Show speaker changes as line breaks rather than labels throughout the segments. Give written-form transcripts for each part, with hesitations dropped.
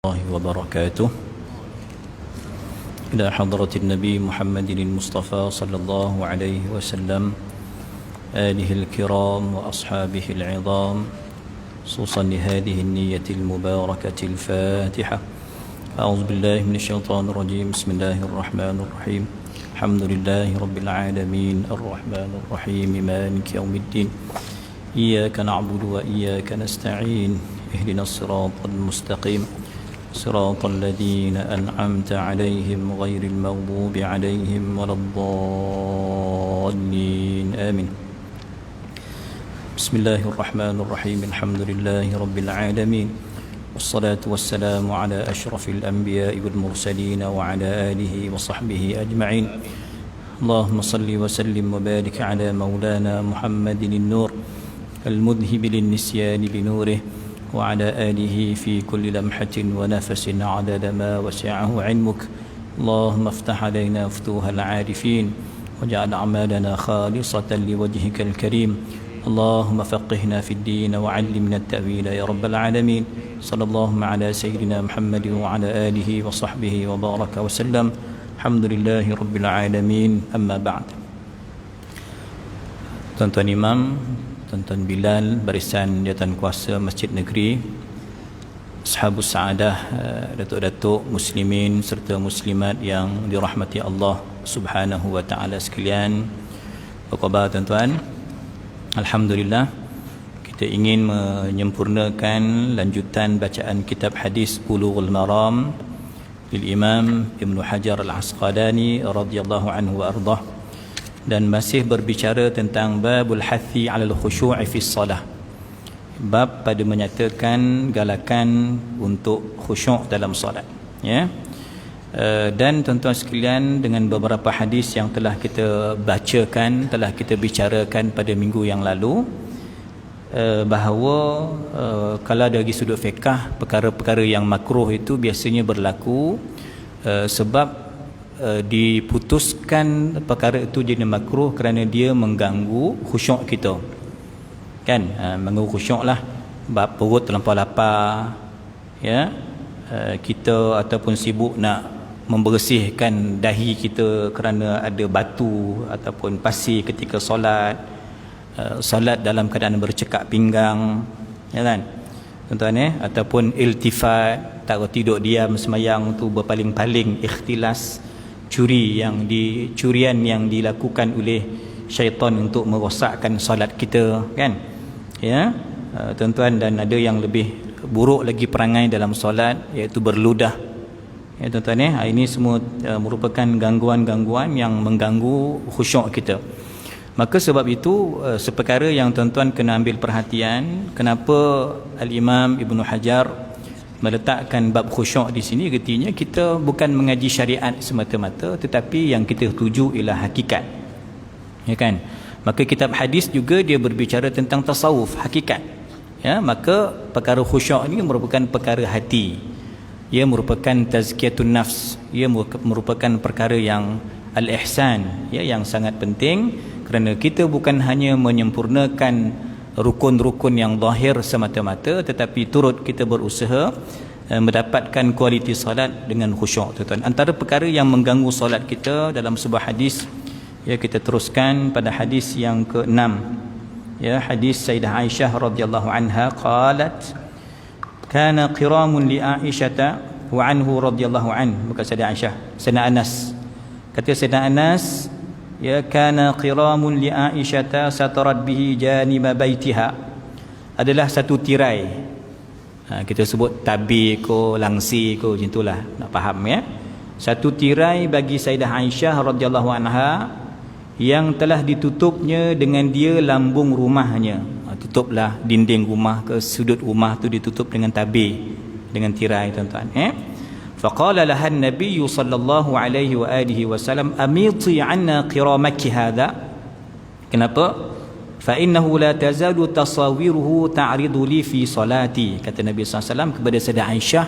الله وبركاته إلى حضرة النبي محمد المصطفى صلى الله عليه وسلم آله الكرام وأصحابه العظام خصوصا لهذه النية المباركة الفاتحة. أعوذ بالله من الشيطان الرجيم. بسم الله الرحمن الرحيم. الحمد لله رب العالمين الرحمن الرحيم مالك يوم الدين إياك نعبد وإياك نستعين اهدنا الصراط المستقيم صراط الذين أنعمت عليهم غير المغضوب عليهم ولا الضالين آمين. بسم الله الرحمن الرحيم. الحمد لله رب العالمين والصلاة والسلام على أشرف الأنبياء والمرسلين وعلى آله وصحبه أجمعين. اللهم صل وسلم وبارك على مولانا محمد النور المذهب للنسيان بنوره وعلى آله في كل لمحة ونفس عدد ما وسعه علمك. اللهم افتح علينا فتوح العارفين واجعل أعمالنا خالصة لوجهك الكريم. اللهم فقهنا في الدين وعلمنا التأويل يا رب العالمين. صلى الله على سيدنا محمد وعلى آله وصحبه وبارك وسلم. الحمد لله رب العالمين. أما بعد. Tuan-tuan Imam, Tuan-tuan Bilal, barisan jawatan kuasa Masjid Negeri, Ashabus Sa'adah, datuk-datuk muslimin serta muslimat yang dirahmati Allah Subhanahu wa taala sekalian. Apa khabar tuan-tuan? Alhamdulillah, kita ingin menyempurnakan lanjutan bacaan kitab hadis Bulughul Maram lil Imam Ibn Hajar Al-Asqalani radhiyallahu anhu wa ardah, dan masih berbicara tentang babul hathi 'alal khusyu' fi shalah. Bab pada menyatakan galakan untuk khusyuk dalam solat, ya. Dan tuan-tuan sekalian, dengan beberapa hadis yang telah kita bacakan, telah kita bicarakan pada minggu yang lalu, bahawa kalau dari sudut fiqh, perkara-perkara yang makruh itu biasanya berlaku sebab diputuskan perkara itu jadi makruh kerana dia mengganggu khusyuk kita, kan? Mengganggu khusyuk lah, bab perut terlampau lapar, ya, kita ataupun sibuk nak membersihkan dahi kita kerana ada batu ataupun pasir ketika solat, solat dalam keadaan bercekak pinggang, ya kan tuan-tuan, ataupun iltifat, tak tidur diam semayang tu berpaling-paling, ikhtilas, curian yang dilakukan oleh syaitan untuk merosakkan solat kita, kan, ya tuan-tuan. Dan ada yang lebih buruk lagi perangai dalam solat, iaitu berludah, ya tuan-tuan. Ini semua merupakan gangguan-gangguan yang mengganggu khusyuk kita. Maka sebab itu seperkara yang tuan-tuan kena ambil perhatian, kenapa Al-Imam Ibn Hajar meletakkan bab khusyuk di sini. Artinya kita bukan mengaji syariat semata-mata, tetapi yang kita tuju ialah hakikat, ya kan. Maka kitab hadis juga dia berbicara tentang tasawuf, hakikat, ya. Maka perkara khusyuk ini merupakan perkara hati, ia merupakan tazkiyatun nafs, ia merupakan perkara yang al-ihsan, ya, yang sangat penting, kerana kita bukan hanya menyempurnakan rukun-rukun yang zahir semata-mata, tetapi turut kita berusaha mendapatkan kualiti solat dengan khusyuk, tuan-tuan. Antara perkara yang mengganggu solat kita dalam sebuah hadis, ya, kita teruskan pada hadis yang ke-6, ya, hadis Sayyidah Aisyah radhiyallahu anha qalat kana qiramun li Aisyah wa anhu radhiyallahu an. Bukan Sayyidah Aisyah, Sayyidina Anas. Kata Sayyidina Anas, ya, kana qiramun li Aisyah satarat bihi janiba baitiha, adalah satu tirai, kita sebut tabir ko, langsi ko, macam itulah, nak faham, ya. Satu tirai bagi Sayyidah Aisyah radhiyallahu anha yang telah ditutupnya dengan dia lambung rumahnya. Tutuplah dinding rumah ke sudut rumah tu ditutup dengan tabir, dengan tirai, tuan-tuan. Faqala laha an-nabiy sallallahu alaihi wa alihi wasallam amiti 'anna qiramaki hadha. Kenapa? Fa innahu la tazalu tasawiruhu ta'ridu li fi salati. Kata Nabi sallallahu alaihi wasallam kepada Sayyidah Aisyah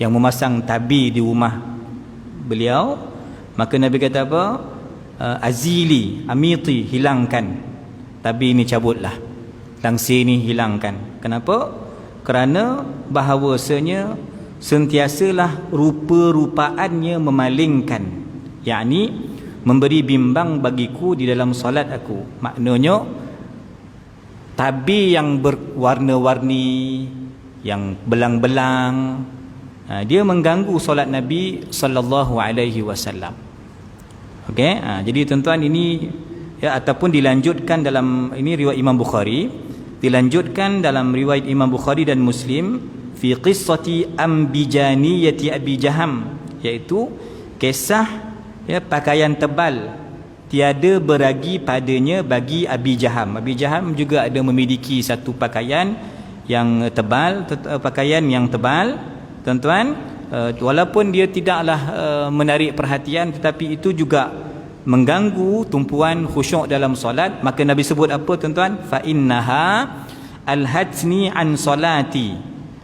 yang memasang tabir di rumah beliau, maka Nabi kata apa? Azili, amiti, hilangkan tabir ni, cabutlah, langsi ni hilangkan. Kenapa? Kerana bahawasanya sentiasalah rupa-rupaannya memalingkan, yakni memberi bimbang bagiku di dalam solat aku. Maknanya tabir yang berwarna-warni, yang belang-belang, dia mengganggu solat Nabi sallallahu alaihi wasallam. Okey, jadi tuan-tuan, ini ya, ataupun dilanjutkan dalam ini riwayat Imam Bukhari, dilanjutkan dalam riwayat Imam Bukhari dan Muslim fi qissati ambijaniyati Abi Jaham, iaitu kisah ya pakaian tebal tiada beragi padanya bagi Abi Jaham. Abi Jaham juga ada memiliki satu pakaian yang tebal, pakaian yang tebal tuan-tuan, walaupun dia tidaklah menarik perhatian, tetapi itu juga mengganggu tumpuan khusyuk dalam solat. Maka Nabi sebut apa tuan-tuan? Fa innaha alhatni an solati.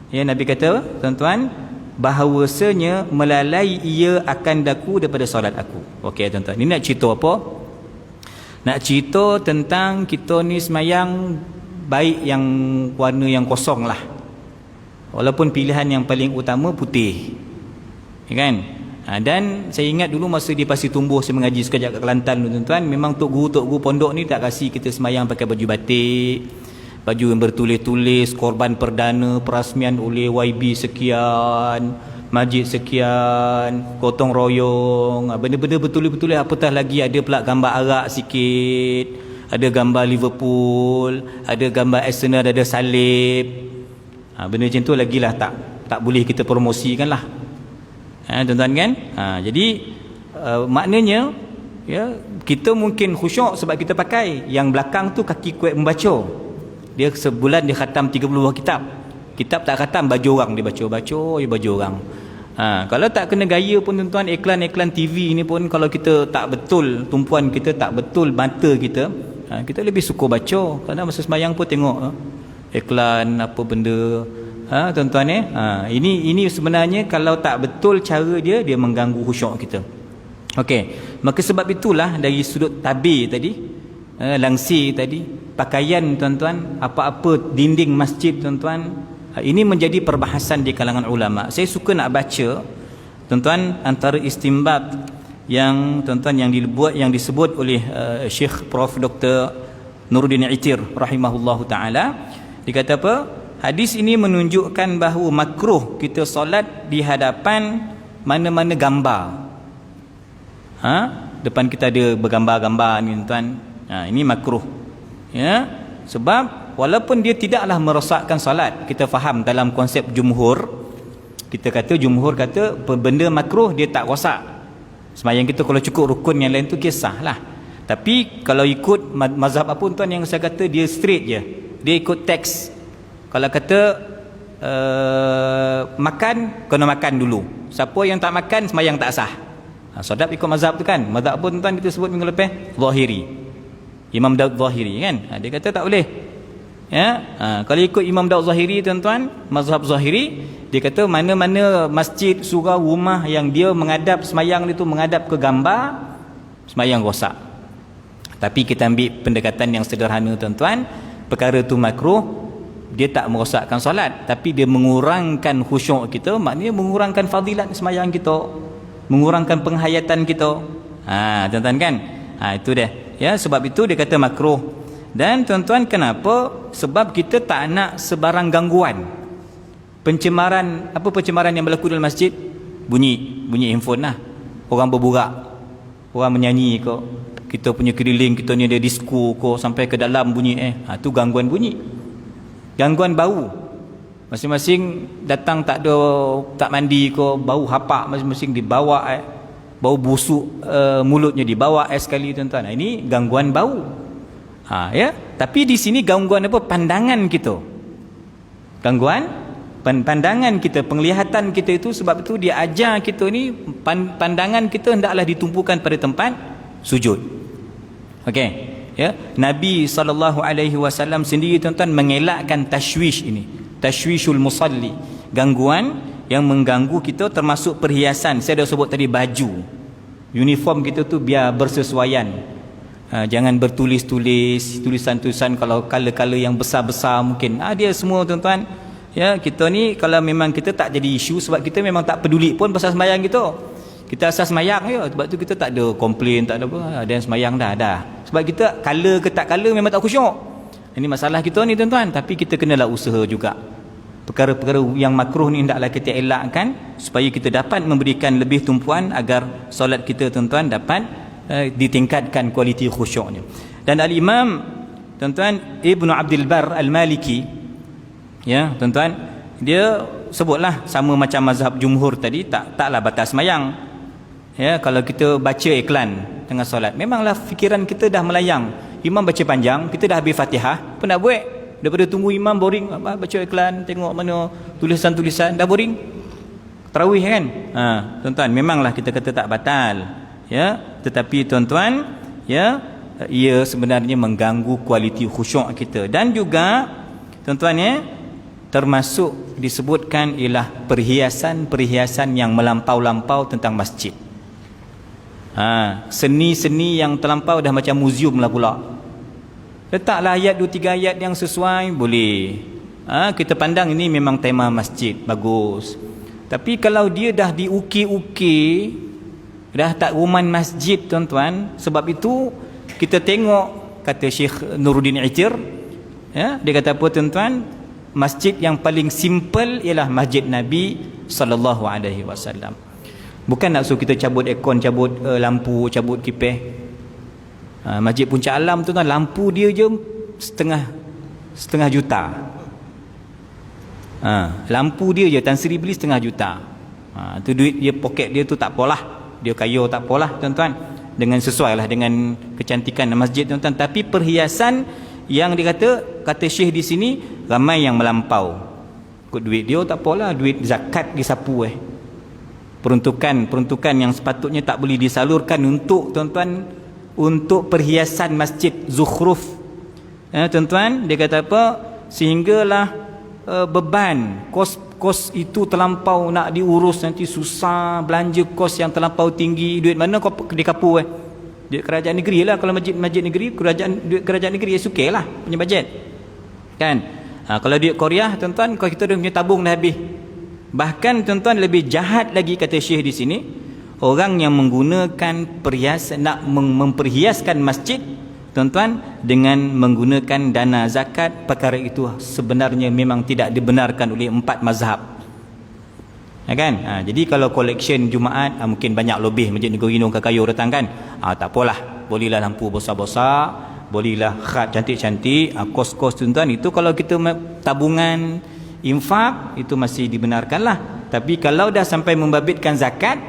Ya, Nabi kata tuan-tuan, bahawasanya melalai ia akan daku daripada solat aku. Okey tuan-tuan, ini nak cerita apa? Nak cerita tentang kita ni semayang baik yang warna yang kosong lah, walaupun pilihan yang paling utama putih, ya kan? Dan saya ingat dulu masa di Pasir Tumbuh saya mengaji sekejap kat Kelantan tuan-tuan, memang tok guru pondok ni tak kasih kita semayang pakai baju batik, baju yang bertulis-tulis korban perdana perasmian oleh YB sekian, masjid sekian, gotong royong, benda-benda betul-betul. Apatah lagi ada pula gambar arak sikit, ada gambar Liverpool, ada gambar Arsenal, ada salib. Benda macam tu lagilah tak boleh kita promosikan lah, tuan-tuan kan. Jadi maknanya ya, kita mungkin khusyuk sebab kita pakai yang belakang tu kaki kuat membaca. Dia sebulan dia khatam 30 buah kitab tak khatam, baju orang dia baca baju orang. Kalau tak kena gaya pun tuan-tuan, iklan-iklan TV ni pun kalau kita tak betul, tumpuan kita tak betul, mata kita, kita lebih suka baca. Kadang masa sembahyang pun tengok iklan apa benda, tuan-tuan ini sebenarnya kalau tak betul cara dia mengganggu khusyuk kita. Okey, maka sebab itulah dari sudut tabir tadi, langsir tadi, pakaian tuan-tuan, apa-apa dinding masjid tuan-tuan, ini menjadi perbahasan di kalangan ulama. Saya suka nak baca tuan-tuan antara istimbat yang tuan-tuan yang dibuat, yang disebut oleh Syekh Prof Dr. Nuruddin Itir rahimahullahu taala. Dia kata apa? Hadis ini menunjukkan bahawa makruh kita solat di hadapan mana-mana gambar. Depan kita ada bergambar-gambar ni tuan. Ini makruh. Ya, sebab walaupun dia tidaklah merosakkan solat, kita faham dalam konsep jumhur. Kita kata jumhur kata benda makruh dia tak rosak. Sembahyang kita kalau cukup rukun yang lain tu kisahlah. Tapi kalau ikut mazhab apa tuan yang saya kata dia straight je. Dia ikut teks. Kalau kata makan, kena makan dulu. Siapa yang tak makan, sembahyang tak sah. Solat ikut mazhab tu kan. Mazhab apa tuan kita sebut minggu lepas? Zahiri. Imam Daud Zahiri kan. Dia kata tak boleh. Ya, kalau ikut Imam Daud Zahiri tuan-tuan, mazhab Zahiri, dia kata mana-mana masjid, surau, rumah yang dia menghadap sembahyang itu menghadap ke gambar, sembahyang rosak. Tapi kita ambil pendekatan yang sederhana tuan-tuan, perkara tu makruh, dia tak merosakkan solat, tapi dia mengurangkan khusyuk kita, maknanya mengurangkan fadilat sembahyang kita, mengurangkan penghayatan kita. Tuan-tuan kan? Itu dia. Ya, sebab itu dia kata makruh. Dan tuan-tuan, kenapa? Sebab kita tak nak sebarang gangguan. Pencemaran, apa pencemaran yang berlaku dalam masjid? Bunyi handphone lah. Orang berburak, orang menyanyi kok. Kita punya keliling kita ni ada disko kok, sampai ke dalam bunyi tu gangguan bunyi. Gangguan bau. Masing-masing datang tak mandi kok, bau hapak masing-masing dibawa bau busuk mulutnya dibawa sekali tuan-tuan. Ini gangguan bau. Ya, tapi di sini gangguan apa? Pandangan kita. Gangguan pandangan kita, penglihatan kita itu. Sebab itu dia ajar kita ni pandangan kita hendaklah ditumpukan pada tempat sujud. Okey, ya. Nabi SAW sendiri tuan-tuan mengelakkan tashwish ini, tashwishul musalli, gangguan yang mengganggu kita, termasuk perhiasan. Saya dah sebut tadi, baju, uniform kita tu biar bersesuaian. Jangan bertulis-tulis, tulisan-tulisan kalau color-color yang besar-besar mungkin. Dia semua tuan-tuan Ya, kita ni kalau memang kita tak jadi isu sebab kita memang tak peduli pun pasal sembahyang kita. Kita asal sembahyang je, sebab tu kita tak ada komplain, tak ada apa, dan sembahyang dah. Sebab kita kala ke tak kala memang tak khusyuk. Ini masalah kita ni tuan-tuan, tapi kita kenalah usaha juga. Perkara-perkara yang makruh ni hendaklah kita elakkan supaya kita dapat memberikan lebih tumpuan agar solat kita tuan-tuan dapat ditingkatkan kualiti khusyuknya. Dan al-Imam tuan-tuan Ibnu Abdul Bar Al-Maliki, ya tuan-tuan, dia sebutlah sama macam mazhab jumhur tadi, taklah batas sembahyang. Ya, kalau kita baca iklan tengah solat, memanglah fikiran kita dah melayang. Imam baca panjang, kita dah habis Fatihah, apa nak buat? Daripada tunggu imam boring, baca iklan, tengok mana tulisan-tulisan, dah boring. Tarawih kan? Tuan-tuan, memanglah kita kata tak batal. Ya, tetapi tuan-tuan, ya, ia sebenarnya mengganggu kualiti khusyuk kita. Dan juga tuan-tuan, ya, termasuk disebutkan ialah perhiasan-perhiasan yang melampau-lampau tentang masjid. Seni-seni yang terlampau dah macam muzium lah pula. Letaklah ayat 2-3 ayat yang sesuai, boleh. Kita pandang ini memang tema masjid, bagus. Tapi kalau dia dah diukir-ukir, dah tak ruman masjid tuan-tuan, sebab itu kita tengok kata Syekh Nuruddin Itir, ya, dia kata apa tuan-tuan, masjid yang paling simple ialah masjid Nabi SAW. Bukan nak suruh kita cabut aircon, cabut lampu, cabut kipas. Masjid Puncak Alam tu tuan, lampu dia je setengah juta. Lampu dia je Tan Sri beli setengah juta. Tu duit dia, poket dia tu tak apalah, dia kaya tak apalah tuan-tuan, dengan sesuai lah dengan kecantikan masjid tuan-tuan. Tapi perhiasan yang kata Syekh di sini, ramai yang melampau. Kut duit dia tak apalah, duit zakat disapu. Peruntukan yang sepatutnya tak boleh disalurkan untuk tuan-tuan, untuk perhiasan masjid, zukhruf. Tuan-tuan, dia kata apa, sehinggalah beban kos itu terlampau nak diurus, nanti susah, belanja kos yang terlampau tinggi. Duit mana kau dikapu duit kerajaan negeri lah. Kalau masjid negeri, duit kerajaan negeri suka lah punya bajet kan. Kalau duit Korea tuan-tuan, kalau kita dah punya tabung dah habis. Bahkan tuan-tuan, lebih jahat lagi kata Syekh di sini, orang yang menggunakan perhiasan, nak memperhiaskan masjid tuan-tuan dengan menggunakan dana zakat, perkara itu sebenarnya memang tidak dibenarkan oleh 4 mazhab, ya kan. Jadi kalau collection Jumaat, mungkin banyak lebih Masjid Negeri Gunung Kakayo datang kan, tak apalah, bolehlah lampu besar-besar, bolehlah khat cantik-cantik, kos-kos tuan-tuan, itu kalau kita tabungan infak itu masih dibenarkan lah. Tapi kalau dah sampai membabitkan zakat,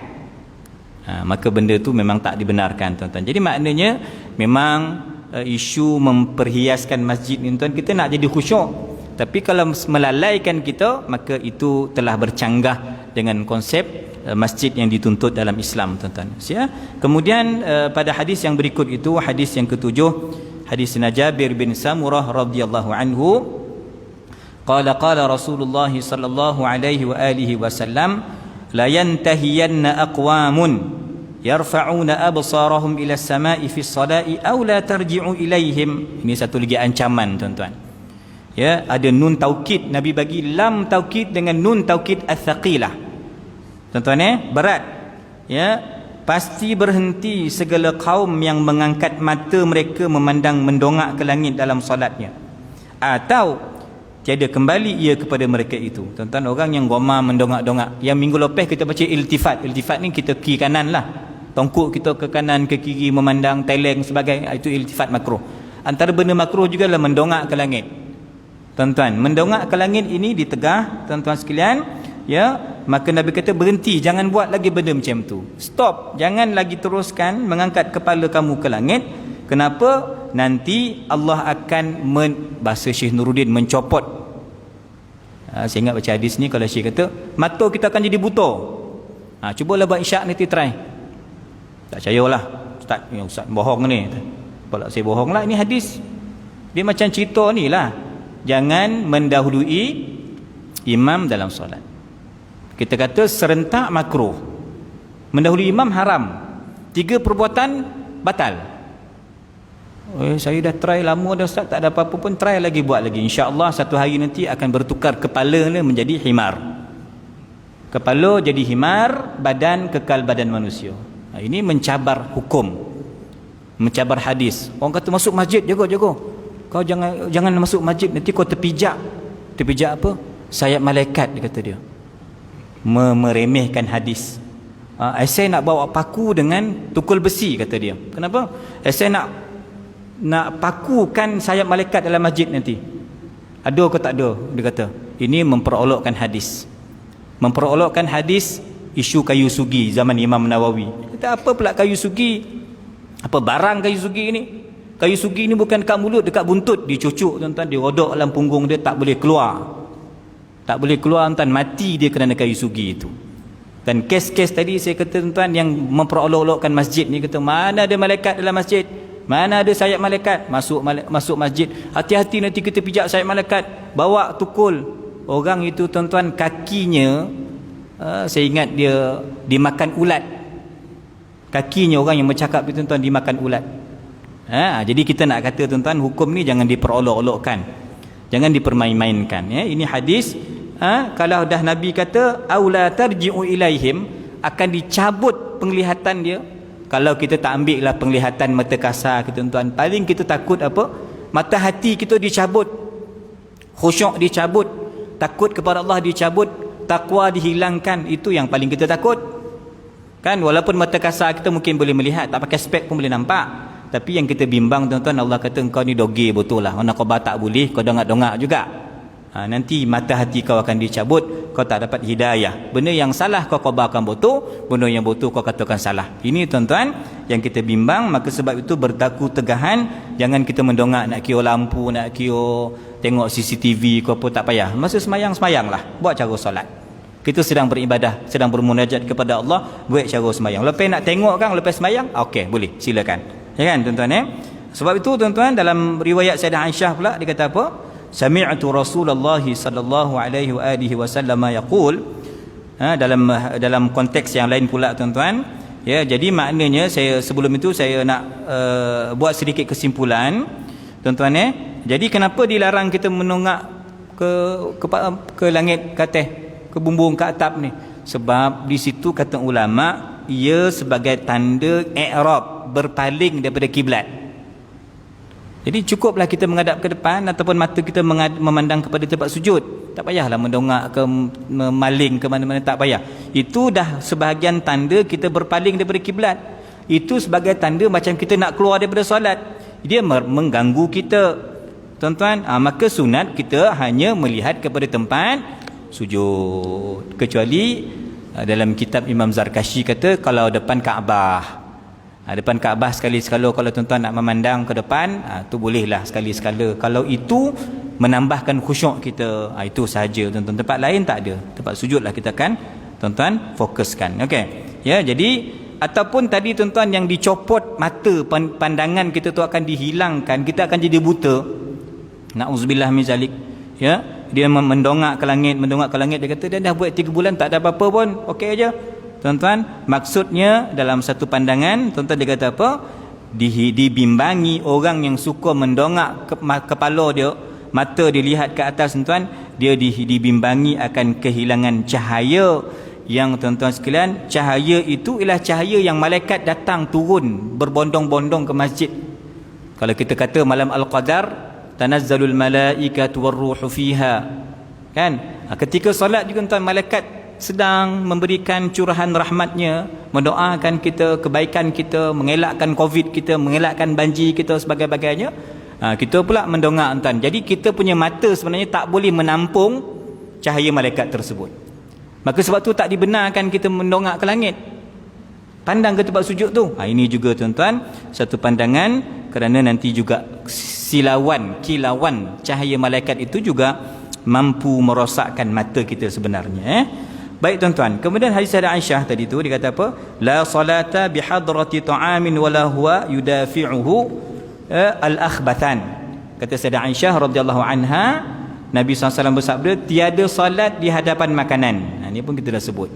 maka benda tu memang tak dibenarkan tuan-tuan. Jadi maknanya memang isu memperhiaskan masjid ni tuan, kita nak jadi khusyuk, tapi kalau melalaikan kita, maka itu telah bercanggah dengan konsep masjid yang dituntut dalam Islam tuan-tuan. Kemudian pada hadis yang berikut itu, hadis yang ke-7, hadis Jabir bin Samurah radhiyallahu anhu, qala Rasulullah sallallahu alaihi wa alihi wasallam, la yantahiyanna aqwamun yarfa'una absarahum ila as-sama'i fi as-salati aw la tarji'u ilaihim. Ini satu lagi ancaman tuan-tuan. Ya, ada nun taukid, Nabi bagi lam taukid dengan nun taukid ats-tsaqilah. Tuan-tuan, berat. Ya, pasti berhenti segala kaum yang mengangkat mata mereka memandang mendongak ke langit dalam solatnya, atau tiada kembali ia kepada mereka itu. Tuan-tuan, orang yang gomar mendongak-dongak, yang minggu lepas kita baca iltifat ni kita kiri kanan lah, tongkuk kita ke kanan ke kiri memandang teleng sebagai, itu iltifat makruh. Antara benda makruh juga lah mendongak ke langit tuan-tuan. Mendongak ke langit ini ditegah tuan-tuan sekalian, ya, maka Nabi kata berhenti, jangan buat lagi benda macam tu, stop, jangan lagi teruskan mengangkat kepala kamu ke langit. Kenapa? Nanti Allah akan bahasa Syekh Nuruddin, mencopot. Saya ingat baca hadis ni, kalau Syekh kata mata kita akan jadi buta. Cubalah buat isyak nanti, try. Tak percayalah Ustaz, Ustaz bohong ni. Kalau saya bohong lah, ini hadis dia macam cerita ni lah. Jangan mendahului imam dalam solat. Kita kata serentak makruh, mendahului imam haram, 3 perbuatan batal. Saya dah try lama dah Ustaz, tak ada apa-apa pun, try lagi, buat lagi. InsyaAllah satu hari nanti akan bertukar kepala ni menjadi himar. Kepala jadi himar, badan kekal badan manusia. Ini mencabar hukum, mencabar hadis. Orang kata masuk masjid, jaga. Kau jangan masuk masjid, nanti kau terpijak. Terpijak apa? Sayap malaikat, dia kata dia. Meremehkan hadis. Saya nak bawa paku dengan tukul besi, kata dia. Kenapa? Saya nak pakukan sayap malaikat dalam masjid nanti. Ada ke tak ada? Dia kata ini memperolokkan hadis. Memperolokkan hadis. Isu kayu sugi zaman Imam Nawawi. Kata apa pula kayu sugi? Apa barang kayu sugi ni? Kayu sugi ni bukan dekat mulut, dekat buntut. Dicucuk tuan-tuan, dirodok dalam punggung dia, tak boleh keluar. Tak boleh keluar tuan-tuan, mati dia kerana kayu sugi itu. Dan kes-kes tadi saya kata tuan-tuan yang memperolok-olokkan masjid ni, kata mana ada malaikat dalam masjid? Mana ada sayap malaikat? Masuk masjid, hati-hati nanti kita pijak sayap malaikat. Bawa tukul. Orang itu tuan-tuan kakinya, saya ingat dia dimakan ulat. Kakinya orang yang bercakap itu tuan-tuan dimakan ulat. Jadi kita nak kata tuan-tuan, hukum ni jangan diperolok-olokkan, jangan dipermain-mainkan. Ini hadis. Kalau dah Nabi kata aula tarji'u ilaihim, akan dicabut penglihatan dia. Kalau kita tak ambil lah penglihatan mata kasar kita tuan-tuan, paling kita takut apa? Mata hati kita dicabut, khusyuk dicabut, takut kepada Allah dicabut, takwa dihilangkan. Itu yang paling kita takut kan. Walaupun mata kasar kita mungkin boleh melihat, tak pakai spek pun boleh nampak, tapi yang kita bimbang tuan-tuan, Allah kata engkau ni doge betul lah, orang khabar tak boleh, kau dongak-dongak juga. Nanti mata hati kau akan dicabut, kau tak dapat hidayah. Benda yang salah kau khabarkan betul, benda yang betul kau katakan salah. Ini tuan-tuan yang kita bimbang. Maka sebab itu bertakut tegahan, jangan kita mendongak nak kira lampu, nak kira tengok CCTV kau apa, tak payah. Masa semayang lah, buat cara solat. Kita sedang beribadah, sedang bermunajat kepada Allah, buat cara semayang. Lepas nak tengok kan lepas semayang, okey, boleh, silakan. Ya kan tuan-tuan. Sebab itu tuan-tuan, dalam riwayat Sayyidah Aisyah pula dia kata apa? Sami'tu Rasulullah sallallahu alaihi wa alihi wasallam yaqul. Dalam konteks yang lain pula tuan-tuan. Ya, jadi maknanya saya sebelum itu saya nak buat sedikit kesimpulan tuan-tuan. Jadi kenapa dilarang kita menongak ke langit ke atas, ke bumbung, ke atap ni? Sebab di situ kata ulama, ia sebagai tanda i'rab, berpaling daripada kiblat. Jadi cukuplah kita menghadap ke depan ataupun mata kita memandang kepada tempat sujud. Tak payahlah mendongak ke memaling ke mana-mana, tak payah. Itu dah sebahagian tanda kita berpaling daripada kiblat. Itu sebagai tanda macam kita nak keluar daripada solat. Dia mengganggu kita. Tuan-tuan, maka sunat kita hanya melihat kepada tempat sujud. Kecuali dalam kitab Imam Zarkashi kata kalau depan Kaabah. Depan Kaabah sekali-sekala kalau tuan-tuan nak memandang ke depan, tu bolehlah sekali-sekala. Kalau itu menambahkan khusyuk kita, itu sahaja tuan-tuan. Tempat lain tak ada. Tempat sujudlah kita akan tuan-tuan fokuskan. Okey. Ya, jadi ataupun tadi tuan-tuan yang dicopot mata, pandangan kita tu akan dihilangkan, kita akan jadi buta. Nauzubillah min zalik. Ya, dia mendongak ke langit, dia kata dia dah buat 3 bulan tak ada apa-apa pun. Okey aja. Tuan-tuan, maksudnya dalam satu pandangan, tuan-tuan dia kata apa? Dibimbangi orang yang suka mendongak kepala dia, mata dilihat ke atas tuan-tuan, dia dibimbangi akan kehilangan cahaya. Yang tuan-tuan sekalian, cahaya itu ialah cahaya yang malaikat datang turun berbondong-bondong ke masjid. Kalau kita kata malam Al-Qadar, tanazzalul malaikatu warruhu fiha. Kan? Ketika solat juga tuan, malaikat sedang memberikan curahan rahmatnya, mendoakan kita, kebaikan kita, mengelakkan COVID kita, mengelakkan banjir kita, sebagainya. Kita pula mendongak tuan. Jadi kita punya mata sebenarnya tak boleh menampung cahaya malaikat tersebut. Maka sebab tu tak dibenarkan kita mendongak ke langit, pandang ke tempat sujud tu. Ini juga tuan-tuan satu pandangan, kerana nanti juga kilauan cahaya malaikat itu juga mampu merosakkan mata kita sebenarnya. Baik tuan-tuan, kemudian hadis Sayyidah Aisyah tadi tu dia kata apa? La salata bihadrati ta'amin wala huwa yudafi'uhu al-akhbathan. Kata Sayyidah Aisyah radhiyallahu anha, Nabi SAW bersabda, tiada salat di hadapan makanan. Ini pun kita dah sebut.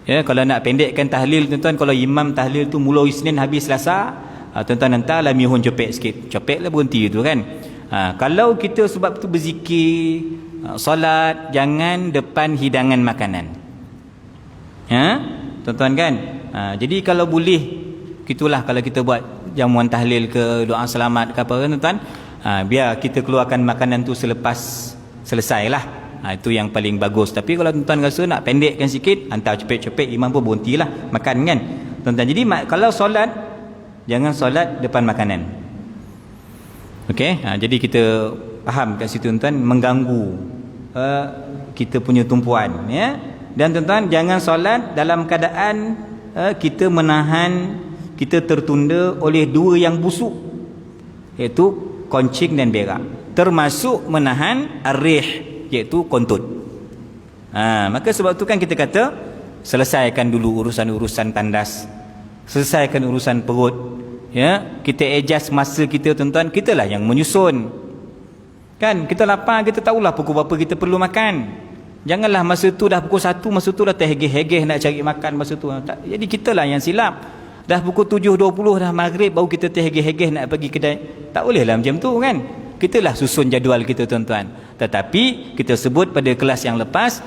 Ya, kalau nak pendekkan tahlil tuan-tuan, kalau imam tahlil tu mula Isnin habis Selasa, tuan-tuan hantarlah mihun copek sikit, copek lah berhenti tu kan. Kalau kita sebab tu berzikir, solat, jangan depan hidangan makanan, tuan-tuan kan. Jadi kalau boleh gitulah, kalau kita buat jamuan tahlil ke doa selamat ke apa kan tuan-tuan, biar kita keluarkan makanan tu selepas selesai lah. Itu yang paling bagus. Tapi kalau tuan-tuan rasa nak pendekkan sikit, hantar cepet-cepet, imam pun berhentilah makan kan tuan-tuan. Jadi kalau solat, jangan solat depan makanan. Okey, jadi kita faham kat situ tuan-tuan, mengganggu kita punya tumpuan, ya. Dan tuan-tuan jangan solat dalam keadaan kita menahan, kita tertunda oleh dua yang busuk, iaitu koncing dan berak, termasuk menahan ar-rih, iaitu kontut. Maka sebab tu kan kita kata selesaikan dulu urusan-urusan tandas, selesaikan urusan perut, ya. Kita adjust masa kita tuan-tuan, kitalah yang menyusun kan. Kita lapar, kita tahulah pukul berapa kita perlu makan. Janganlah masa tu dah pukul 1, masa tu dah terhegeh-hegeh nak cari makan masa tu. Jadi kitalah yang silap. Dah pukul 7.20 dah maghrib baru kita terhegeh-hegeh nak pergi kedai. Tak bolehlah macam tu kan. Kitalah susun jadual kita tuan-tuan. Tetapi kita sebut pada kelas yang lepas,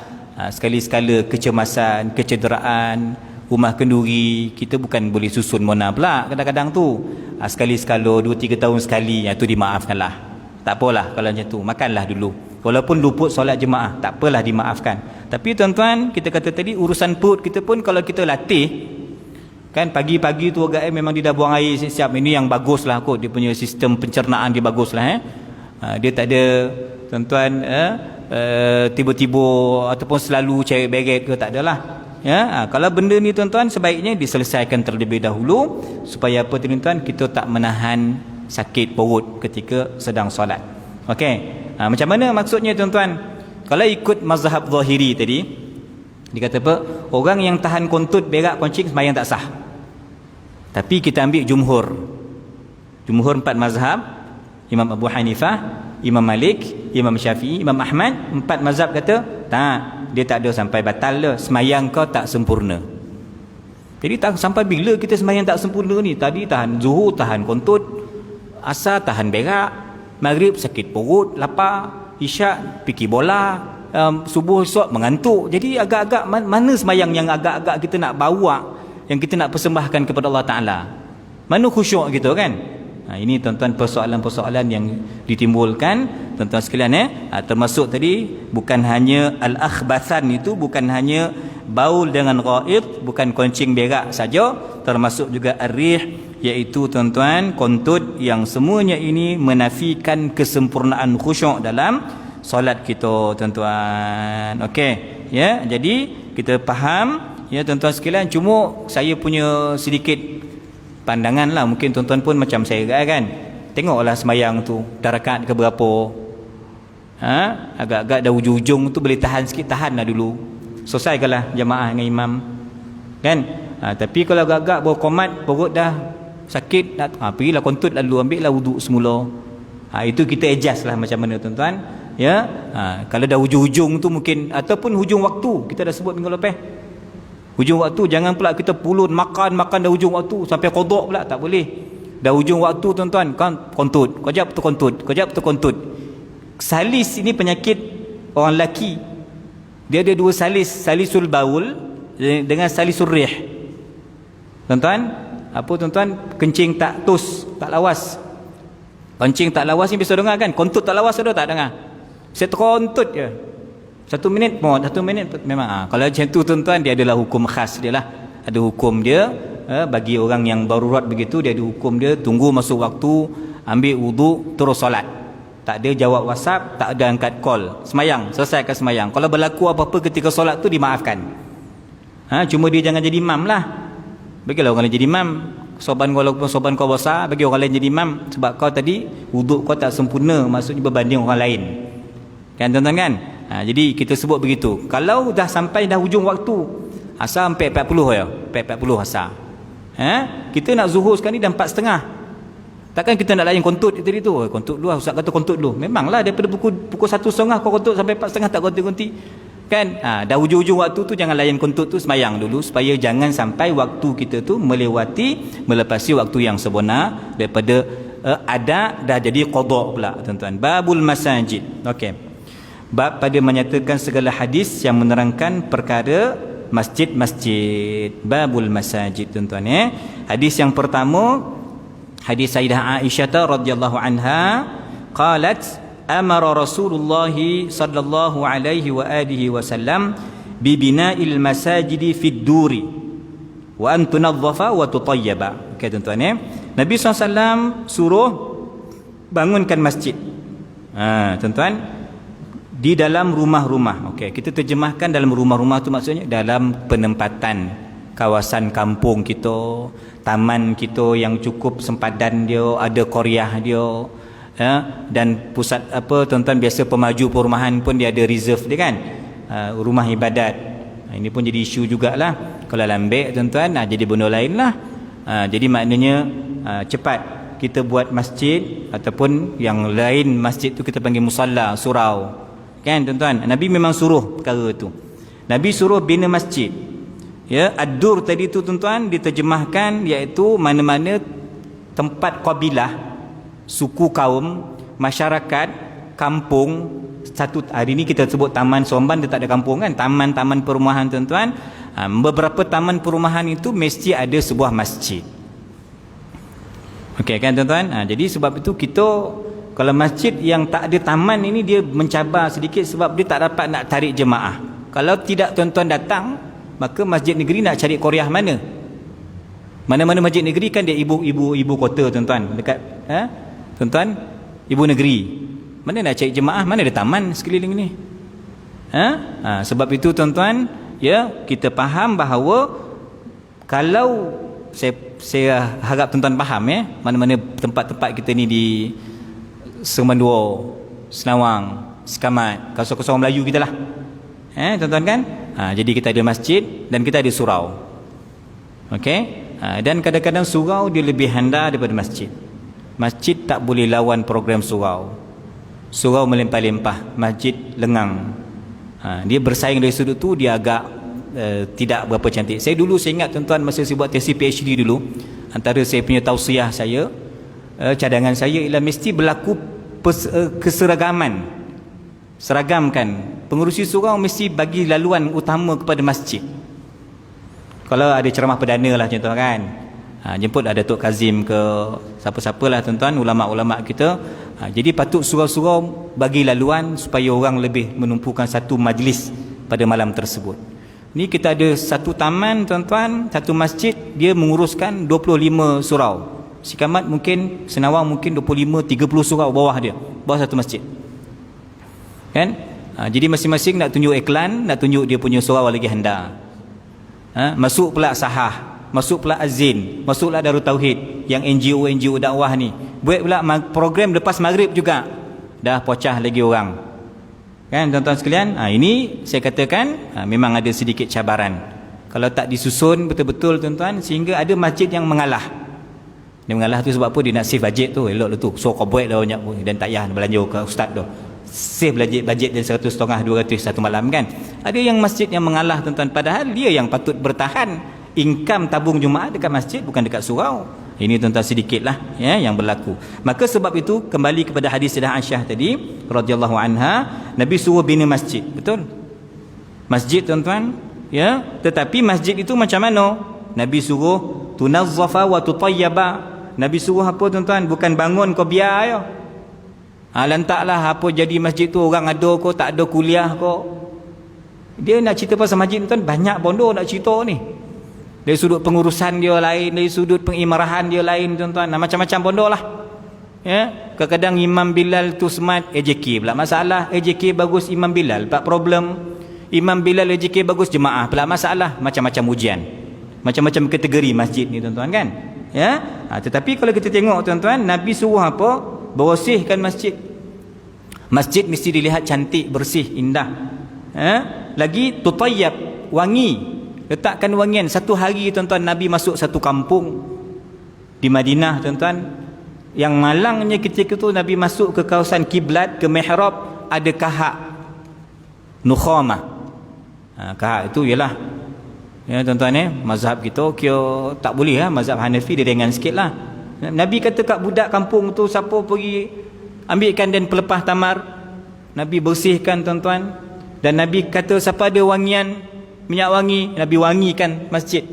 sekali-sekala kecemasan, kecederaan, rumah kenduri, kita bukan boleh susun mona pula kadang-kadang tu. Sekali-sekala 2-3 tahun sekali, tu dimaafkanlah. Tak apalah kalau macam tu, makanlah dulu. Walaupun luput solat jemaah, tak apalah, dimaafkan. Tapi tuan-tuan, kita kata tadi urusan perut kita pun kalau kita latih kan, pagi-pagi tu agak memang dia dah buang air siap-siap, ini yang bagus lah kot, dia punya sistem pencernaan dia bagus lah. Dia tak ada tuan-tuan tiba-tiba ataupun selalu cari beret ke, tak adalah. Kalau benda ni tuan-tuan sebaiknya diselesaikan terlebih dahulu, supaya apa tuan-tuan, kita tak menahan sakit perut ketika sedang solat. Okey, macam mana maksudnya tuan-tuan? Kalau ikut mazhab zahiri tadi, dia kata apa? Orang yang tahan kontut, berak, koncing sembahyang tak sah. Tapi kita ambil jumhur 4 mazhab, Imam Abu Hanifah, Imam Malik, Imam Syafi'i, Imam Ahmad, 4 mazhab kata tak, dia tak ada sampai batal dah, sembahyang kau tak sempurna. Jadi tak sampai bila kita sembahyang tak sempurna ni? Tadi tahan zuhur, tahan kontut, asar tahan berak, maghrib sakit perut, lapar, isyak fikir bola, subuh esok mengantuk. Jadi agak-agak mana sembahyang yang agak-agak kita nak bawa, yang kita nak persembahkan kepada Allah Ta'ala? Mana khusyuk gitu kan? Ini tuan-tuan persoalan-persoalan yang ditimbulkan tuan-tuan sekalian, termasuk tadi bukan hanya al-akhbathan, itu bukan hanya baul dengan ghaid, bukan kencing berak saja, termasuk juga ar-rih, iaitu tuan-tuan kontut, yang semuanya ini menafikan kesempurnaan khusyuk dalam solat kita tuan-tuan. Okey, ya, jadi kita faham ya tuan-tuan sekalian. Cuma saya punya sedikit pandangan lah, mungkin tuan-tuan pun macam saya kan, tengoklah sembahyang tu dah rakaat ke berapa, agak-agak dah ujung-ujung tu boleh tahan sikit, tahanlah dulu, selesaikanlah jamaah dengan imam kan. Tapi kalau agak-agak baru komat, perut dah sakit, pergilah kontut lalu, ambil lah wuduk semula. Itu kita adjust lah macam mana tuan-tuan ya. Kalau dah hujung-hujung tu mungkin, ataupun hujung waktu, kita dah sebut minggu lepas, hujung waktu, jangan pula kita pulun makan dah hujung waktu sampai kodok pula, tak boleh. Dah hujung waktu tuan-tuan kan, kontut, kejap tu kontut, kejap tu kontut. Salis ini penyakit orang lelaki, dia ada dua salis, salisul baul dengan salisul rih tuan-tuan. Apa tuan-tuan? Kencing tak tus, tak lawas. Kencing tak lawas ni biasa dengar kan, kontut tak lawas ada tak dengar? Saya kontut je 1 minit pun, 1 minit memang. Kalau macam tu tuan-tuan, dia adalah hukum khas dia lah. Ada hukum dia, bagi orang yang darurat begitu, dia ada hukum dia. Tunggu masuk waktu, ambil wuduk, terus solat. Tak ada jawab WhatsApp, tak ada angkat call, semayang, selesaikan semayang. Kalau berlaku apa-apa ketika solat tu, dimaafkan. Cuma dia jangan jadi imam lah. Bagilah orang lain jadi imam. Soban walaupun soban kau besar, bagi orang lain jadi imam, sebab kau tadi wuduk kau tak sempurna, maksudnya berbanding orang lain kan tuan-tuan kan. Jadi kita sebut begitu. Kalau dah sampai dah hujung waktu, asar 4.40 ya, 4.40 asar, kita nak zuhur sekarang ni dah 4.30. Takkan kita nak layan kontut tadi tu, kontut dulu, ustaz kata kontut dulu. Memanglah daripada pukul 1.30 kau kontut sampai 4.30 tak konti-konti. Kan? Dah hujung-hujung waktu tu jangan layan kuntut tu, sembahyang dulu supaya jangan sampai waktu kita tu melepasi waktu yang sebenar daripada ada dah jadi qada pula tuan-tuan. Babul masajid. Okey. Bab pada menyatakan segala hadis yang menerangkan perkara masjid-masjid. Babul masajid tuan-tuan Hadis yang pertama, hadis Sayyidah Aisyah radhiyallahu anha qalat amara Rasulullah sallallahu alaihi wa alihi wasallam bi bina'il masajidi fid duri wa an tunadhafa wa tutayyaba. Okey tuan-tuan Nabi SAW suruh bangunkan masjid. Tuan-tuan, di dalam rumah-rumah. Okey, kita terjemahkan dalam rumah-rumah tu maksudnya dalam penempatan kawasan kampung kita, taman kita yang cukup sempadan dia, ada koryah dia. Dan pusat tuan-tuan, biasa pemaju perumahan pun dia ada reserve dia kan, rumah ibadat. Ini pun jadi isu jugalah kalau lambek tuan-tuan, jadi benda lain lah. Jadi maknanya cepat kita buat masjid, ataupun yang lain masjid tu kita panggil musalla, surau kan tuan-tuan. Nabi memang suruh perkara tu. Nabi suruh bina masjid. Ad-dur tadi tu tuan-tuan diterjemahkan iaitu mana-mana tempat qabilah, suku kaum, masyarakat, kampung. Hari ni kita sebut Taman Somban, dia tak ada kampung kan, taman-taman perumahan tuan-tuan. Beberapa taman perumahan itu mesti ada sebuah masjid. Okey kan tuan-tuan. Jadi sebab itu kita, kalau masjid yang tak ada taman ini, dia mencabar sedikit sebab dia tak dapat nak tarik jemaah. Kalau tidak tuan-tuan datang, maka masjid negeri nak cari koryah mana? Mana-mana masjid negeri kan dia ibu kota tuan-tuan, dekat tuan-tuan, ibu negeri. Mana nak cari jemaah, mana ada taman sekeliling ni? Sebab itu tuan-tuan, kita faham bahawa kalau saya harap tuan-tuan faham mana-mana tempat-tempat kita ni di Semandua, Senawang, Sekamat, kawasan-kawasan Melayu kita lah. Tuan-tuan kan? Jadi kita ada masjid dan kita ada surau. Okey? Dan kadang-kadang surau dia lebih handal daripada masjid. Masjid tak boleh lawan program surau. Surau melempah-lempah, masjid lengang. Dia bersaing dari sudut tu, dia agak tidak berapa cantik. Saya ingat tuan-tuan, masa saya buat tesis PhD dulu, antara saya punya tausiah saya, cadangan saya ialah mesti berlaku keseragaman. Seragamkan. Pengurusi surau mesti bagi laluan utama kepada masjid. Kalau ada ceramah perdana lah contoh kan, jemput ada Tok Kazim ke siapa-siapalah tuan-tuan, ulama-ulama kita. Jadi patut surau-surau bagi laluan supaya orang lebih menumpukan satu majlis pada malam tersebut. Ni kita ada satu taman tuan-tuan, satu masjid, dia menguruskan 25 surau. Sikamat mungkin, Senawang mungkin 25-30 surau bawah dia, bawah satu masjid kan. Jadi masing-masing nak tunjuk iklan, nak tunjuk dia punya surau lagi handal. Masuk pula Sahah, masuk pula Azin, masuklah Darul Tauhid, yang NGO dakwah ni buat pula program lepas maghrib juga, dah pocah lagi orang kan tuan-tuan sekalian. Ini saya katakan memang ada sedikit cabaran kalau tak disusun betul-betul tuan-tuan, sehingga ada masjid yang mengalah. Dia mengalah tu sebab apa? Dia nak save bajet tu, elok tu, so kau buat dah banyak dan tak payah belanja ke ustaz tu, save bajet dia 150-200 satu malam kan. Ada yang masjid yang mengalah tuan-tuan, padahal dia yang patut bertahan income tabung Jumaat dekat masjid, bukan dekat surau. Ini tuan-tuan sedikit lah yang berlaku. Maka sebab itu kembali kepada hadis Sayyidah Aisyah tadi radhiyallahu anha, Nabi suruh bina masjid. Betul? Masjid tuan-tuan, tetapi masjid itu macam mana? Nabi suruh tunazzafa wa tutayyaba. Nabi suruh apa tuan-tuan? Bukan bangun kau biar je. Lantaklah apa jadi masjid tu, orang ada kau tak ada kuliah kau. Dia nak cerita pasal masjid tuan, banyak bondo nak cerita ni. Dari sudut pengurusan dia lain, dari sudut pengimarahan dia lain tuan-tuan, macam-macam bondo lah. Kadang-kadang Imam Bilal tu smart, AJK pula masalah. AJK bagus Imam Bilal pula problem. Imam Bilal AJK bagus jemaah pula masalah. Macam-macam ujian, macam-macam kategori masjid ni tuan-tuan kan. Tetapi kalau kita tengok tuan-tuan, Nabi suruh apa? Bersihkan masjid. Masjid mesti dilihat cantik, bersih, indah. Lagi tutayyab, wangi. Letakkan wangian. Satu hari tuan-tuan, Nabi masuk satu kampung di Madinah tuan-tuan, yang malangnya ketika itu Nabi masuk ke kawasan kiblat, ke mihrab, ada kahak nukhamah. Kahak itu ialah, ya tuan-tuan, mazhab kita kira tak boleh lah. Mazhab Hanafi dia ringan sikit lah. Nabi kata kat budak kampung tu, siapa pergi ambilkan dan pelepah tamar, Nabi bersihkan tuan-tuan. Dan Nabi kata siapa ada wangian, minyak wangi, Nabi wangikan masjid.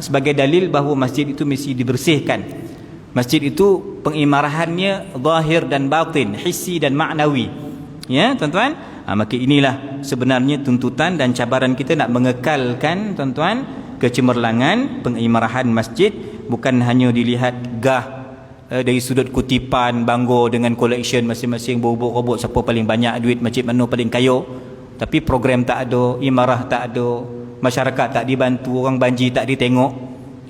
Sebagai dalil bahawa masjid itu mesti dibersihkan. Masjid itu pengimarahannya zahir dan batin, hissi dan maknawi. Ya tuan-tuan, maka inilah sebenarnya tuntutan dan cabaran kita nak mengekalkan tuan-tuan kecemerlangan pengimarahan masjid, bukan hanya dilihat dari sudut kutipan bangga dengan collection masing-masing, robot siapa paling banyak duit, masjid mana paling kaya, tapi program tak ada, imarah tak ada, masyarakat tak dibantu, orang banjir tak ditengok,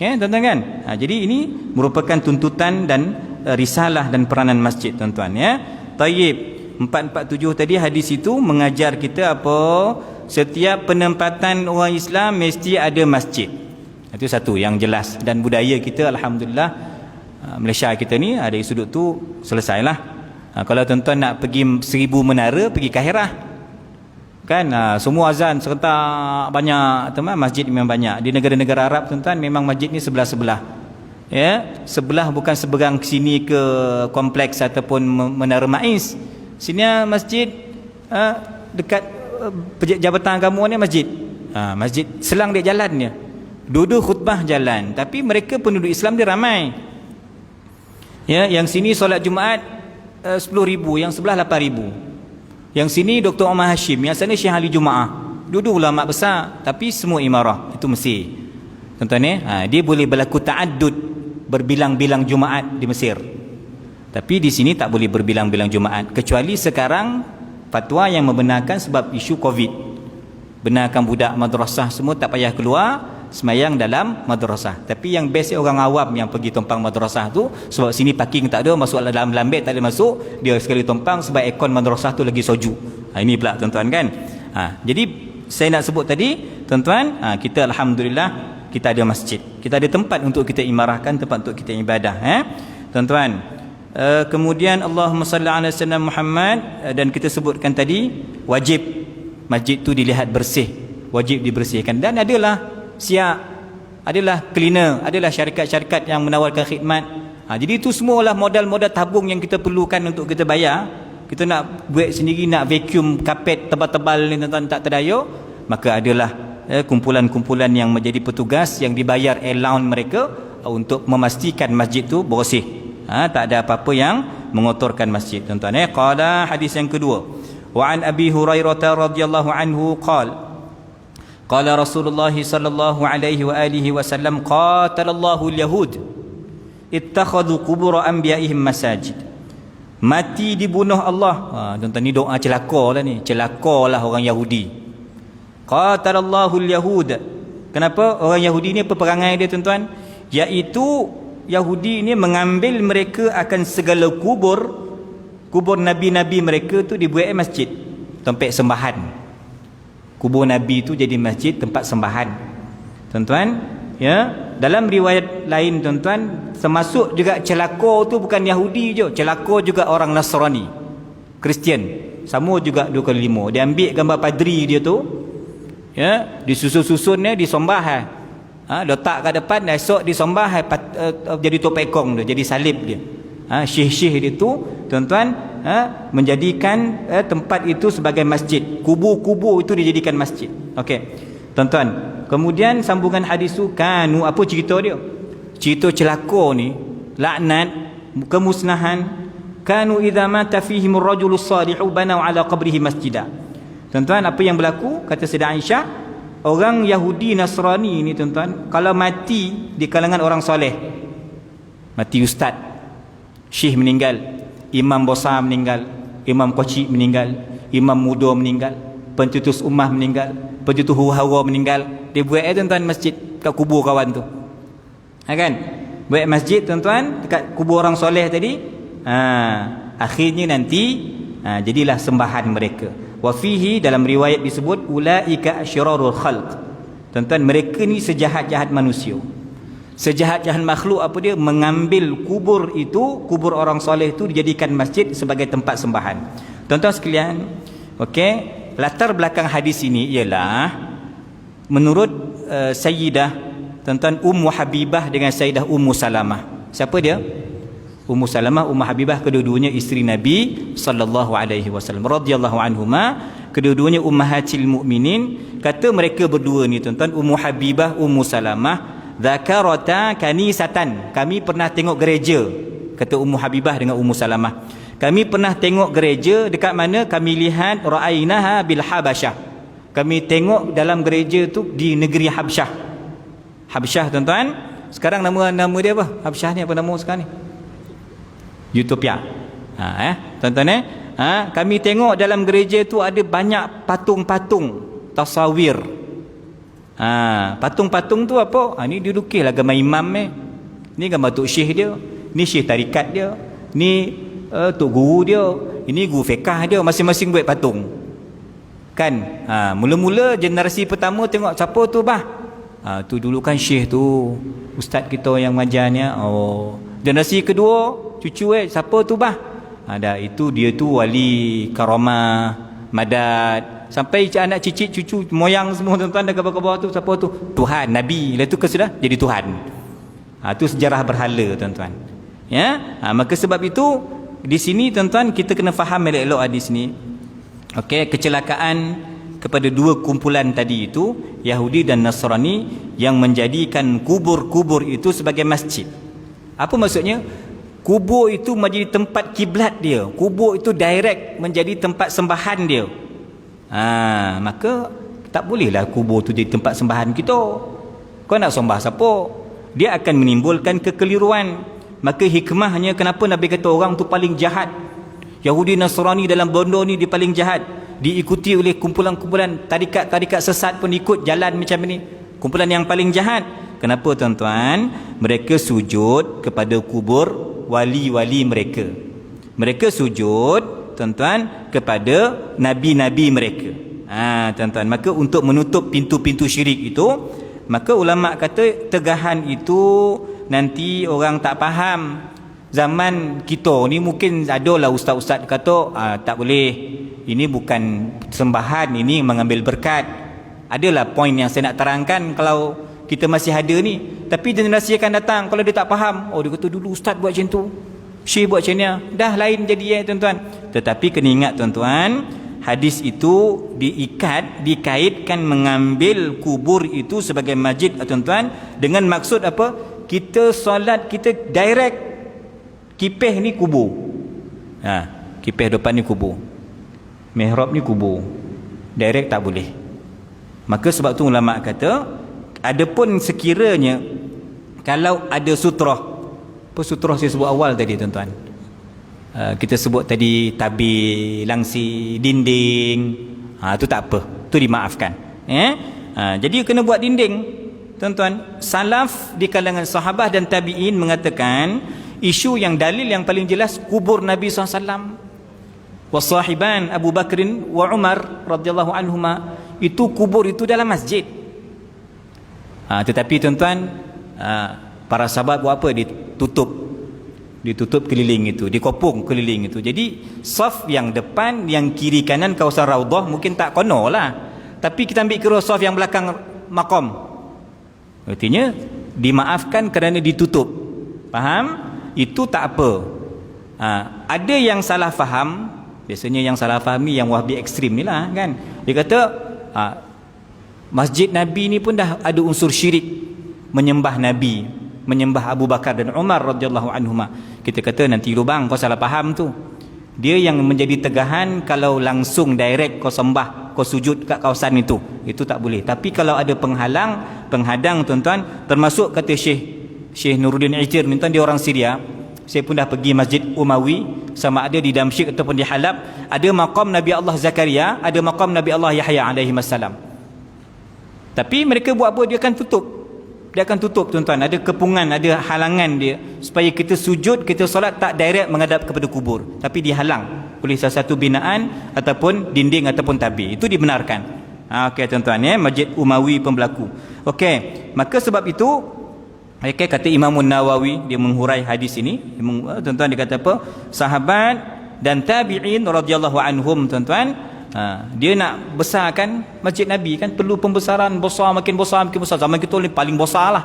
ya tuan-tuan kan. Jadi ini merupakan tuntutan dan risalah dan peranan masjid tuan-tuan, ya. Tayyib. 447 tadi hadis itu mengajar kita apa? Setiap penempatan orang Islam mesti ada masjid. Itu satu yang jelas. Dan budaya kita alhamdulillah, Malaysia kita ni dari sudut tu selesailah. Kalau tuan-tuan nak pergi 1000 menara, pergi Kahirah kan, semua azan serentak banyak teman, masjid memang banyak. Di negara-negara Arab tuan-tuan memang masjid ni sebelah-sebelah, ya, sebelah, bukan seberang ke sini ke kompleks ataupun menara Maiz. Sini masjid, dekat jabatan agama ni masjid, masjid selang dia jalannya, duduk khutbah jalan. Tapi mereka penduduk Islam dia ramai, ya. Yang sini solat Jumaat 10,000, yang sebelah 8,000. Yang sini Dr. Omar Hashim, yang sana Syekh Ali Jumaah. Duduk ulama besar, tapi semua imarah. Itu Mesir tuan-tuan, dia boleh berlaku ta'addud, berbilang-bilang Jumaat di Mesir. Tapi di sini tak boleh berbilang-bilang Jumaat, kecuali sekarang fatwa yang membenarkan sebab isu Covid. Benarkan budak madrasah semua tak payah keluar, semayang dalam madrasah. Tapi yang best orang awam yang pergi tumpang madrasah tu, sebab sini parking tak ada, masuk dalam lambet tak boleh masuk, dia sekali tumpang sebab aircon madrasah tu lagi soju. Ini pula tuan-tuan kan. Jadi saya nak sebut tadi tuan-tuan, kita alhamdulillah kita ada masjid, kita ada tempat untuk kita imarahkan, tempat untuk kita ibadah, tuan-tuan. Kemudian Allahumma salli ala sayyidina Muhammad, dan kita sebutkan tadi wajib masjid tu dilihat bersih, wajib dibersihkan. Dan adalah siap, adalah cleaner, adalah syarikat-syarikat yang menawarkan khidmat. Jadi itu semualah modal-modal tabung yang kita perlukan untuk kita bayar. Kita nak buat sendiri, nak vacuum kapet tebal-tebal ni tuan-tuan tak terdaya, maka adalah kumpulan-kumpulan yang menjadi petugas yang dibayar allowance mereka untuk memastikan masjid tu bersih. Tak ada apa-apa yang mengotorkan masjid tuan-tuan. Qala, hadis yang kedua, wa an Abi Hurairah radhiyallahu anhu qala qala Rasulullah sallallahu alaihi wa alihi wasallam qatalallahu al-yahud ittakhadhu qubur anbiya'ihim masajid. Mati dibunuh Allah. Tuan-tuan, ni doa celakalah ni, celakalah orang Yahudi. Qatalallahu al-yahud. Kenapa orang Yahudi ni peperangai dia tuan-tuan? Iaitu Yahudi ni mengambil mereka akan segala kubur nabi-nabi mereka tu dibuat masjid, tempat sembahan. Kubur nabi tu jadi masjid, tempat sembahan. Tuan-tuan, ya, dalam riwayat lain tuan-tuan, termasuk juga celaka tu bukan Yahudi je, celaka juga orang Nasrani, Kristian. Sama juga 2 kali 5. Dia ambil gambar padri dia tu, ya, disusun-susunnya, disembah. Letak kat depan, esok disembah, jadi topekong dia, jadi salib dia. Syekh-syekh dia tu tuan-tuan, menjadikan tempat itu sebagai masjid. Kubur-kubur itu dijadikan masjid. Okey tuan-tuan, kemudian sambungan hadis tu, kanu, apa cerita dia? Cerita celaka ni, laknat, kemusnahan. Kanu idza mata fihim ar-rajulu salihu banau ala qabrihi masjidah. Tuan-tuan, apa yang berlaku? Kata Sayyidah Aisyah, orang Yahudi Nasrani ni tuan-tuan, kalau mati di kalangan orang soleh, mati ustaz, syekh meninggal, imam besar meninggal, imam kecil meninggal, imam muda meninggal, pencetus ummah meninggal, pencetus huru-hara meninggal, dia buat tuan-tuan masjid kat kubur kawan tu, kan? Buat masjid tuan-tuan dekat kubur orang soleh tadi. Akhirnya nanti jadilah sembahan mereka. Wa fihi, dalam riwayat disebut, ulaika asyrarul khalq. Tuan-tuan, mereka ni sejahat-jahat manusia, sejahat-jahat makhluk. Apa dia? Mengambil kubur itu, kubur orang soleh itu dijadikan masjid sebagai tempat sembahan. Tuan-tuan sekalian, okey, latar belakang hadis ini ialah menurut Sayyidah tuan-tuan Ummu Habibah dengan Sayyidah Ummu Salamah. Siapa dia? Ummu Salamah, Ummu Habibah, kedua-duanya isteri Nabi sallallahu alaihi wasallam radhiyallahu anhuma, kedua-duanya ummahatil mukminin. Kata mereka berdua ni tuan-tuan, Ummu Habibah, Ummu Salamah, zakarata kanisatan, kami pernah tengok gereja. Kata Ummu Habibah dengan Ummu Salamah, kami pernah tengok gereja dekat mana? Kami lihat ra'ainaha bil Habasyah, kami tengok dalam gereja tu di negeri Habsyah. Habsyah tuan-tuan, sekarang nama dia apa? Habsyah ni apa nama sekarang ni? Utopia. Tuan-tuan kami tengok dalam gereja tu ada banyak patung-patung tasawir. Patung-patung tu apa? Ni dilukis lah gambar imam ni gambar tok syekh dia, ni syekh tarikat dia, ni tok guru dia, ini guru fiqah dia, masing-masing buat patung. Kan? Mula-mula generasi pertama tengok siapa tu bah? Tu dulu kan syekh tu, ustaz kita yang mengajarnya. Generasi kedua, cucu siapa tu bah? Dah itu dia tu wali karamah, madad, sampai anak cicit cucu moyang semua tuan-tuan dah kabar-kabar tu siapa tu? Tuhan, Nabi. Lepas tu ke sudah jadi Tuhan. Tu sejarah berhala tuan-tuan. Ya, maka sebab itu di sini tuan-tuan kita kena faham elok-elok hadis ni. Okey, kecelakaan kepada dua kumpulan tadi itu, Yahudi dan Nasrani, yang menjadikan kubur-kubur itu sebagai masjid. Apa maksudnya? Kubur itu menjadi tempat kiblat dia, kubur itu direct menjadi tempat sembahan dia. Maka tak bolehlah kubur tu jadi tempat sembahan kita. Kau nak sembah siapa? Dia akan menimbulkan kekeliruan. Maka hikmahnya kenapa Nabi kata orang tu paling jahat, Yahudi Nasrani dalam bondo ni dia paling jahat, diikuti oleh kumpulan-kumpulan tarikat-tarikat sesat pun ikut jalan macam ni, kumpulan yang paling jahat. Kenapa tuan-tuan? Mereka sujud kepada kubur wali-wali mereka. Mereka sujud tuan-tuan kepada nabi-nabi mereka. Tuan-tuan, maka untuk menutup pintu-pintu syirik itu, maka ulama kata tegahan itu nanti orang tak faham. Zaman kita ni mungkin adalah ustaz-ustaz kata tak boleh, ini bukan sembahan, ini mengambil berkat. Adalah poin yang saya nak terangkan kalau kita masih ada ni. Tapi generasi akan datang, kalau dia tak faham, dia kata dulu ustaz buat macam tu, syekh buat macam ni, dah lain jadi tuan-tuan. Tetapi kena ingat tuan-tuan, hadis itu dikaitkan mengambil kubur itu sebagai masjid tuan-tuan, dengan maksud apa? Kita solat, kita direct kipeh ni kubur. Kipeh depan ni kubur, mihrab ni kubur, direct tak boleh. Maka sebab tu ulama kata, adapun sekiranya kalau ada sutrah, apa sutrah saya sebut awal tadi tuan-tuan, kita sebut tadi tabir, langsi, dinding, tu tak apa, tu dimaafkan. Jadi kena buat dinding tuan-tuan. Salaf di kalangan sahabah dan tabi'in mengatakan isu yang dalil yang paling jelas kubur Nabi SAW, wasahiban Abu Bakrin wa Umar radhiyallahu anhuma, itu kubur itu dalam masjid. Tetapi tuan-tuan, para sahabat buat apa? Ditutup keliling itu, dikopung keliling itu. Jadi saf yang depan, yang kiri kanan kawasan Raudhah mungkin tak kono lah, tapi kita ambil kira saf yang belakang maqam, artinya dimaafkan kerana ditutup. Faham? Itu tak apa. Ada yang salah faham, biasanya yang salah faham ni yang Wahbi ekstrim ni lah kan. Dia kata Masjid Nabi ni pun dah ada unsur syirik, menyembah Nabi, menyembah Abu Bakar dan Umar radhiyallahu anhuma. Kita kata nanti lubang, kau salah faham tu. Dia yang menjadi tegahan kalau langsung direct kau sembah, kau sujud kat kawasan itu tak boleh. Tapi kalau ada penghadang tuan-tuan, termasuk kata Syekh Nuruddin Ijir ni tuan, dia orang Syria. Saya pun dah pergi Masjid Umawi, sama ada di Damsyik ataupun di Halab, ada maqam Nabi Allah Zakaria, ada maqam Nabi Allah Yahya alaihi wassalam. Tapi mereka buat apa? Dia akan tutup tuan-tuan, ada kepungan, ada halangan dia, supaya kita sujud, kita solat tak direct menghadap kepada kubur, tapi dihalang oleh salah satu binaan ataupun dinding ataupun tabir. Itu dibenarkan. Okey tuan-tuan, Masjid Umawi pun berlaku. Okey, maka sebab itu kata Imam Nawawi, dia menghurai hadis ini, tuan-tuan, dia kata apa? Sahabat dan tabi'in radhiyallahu anhum tuan-tuan, Dia nak besarkan masjid Nabi kan, perlu pembesaran besar, makin besar makin besar. Zaman kita ni paling besar lah.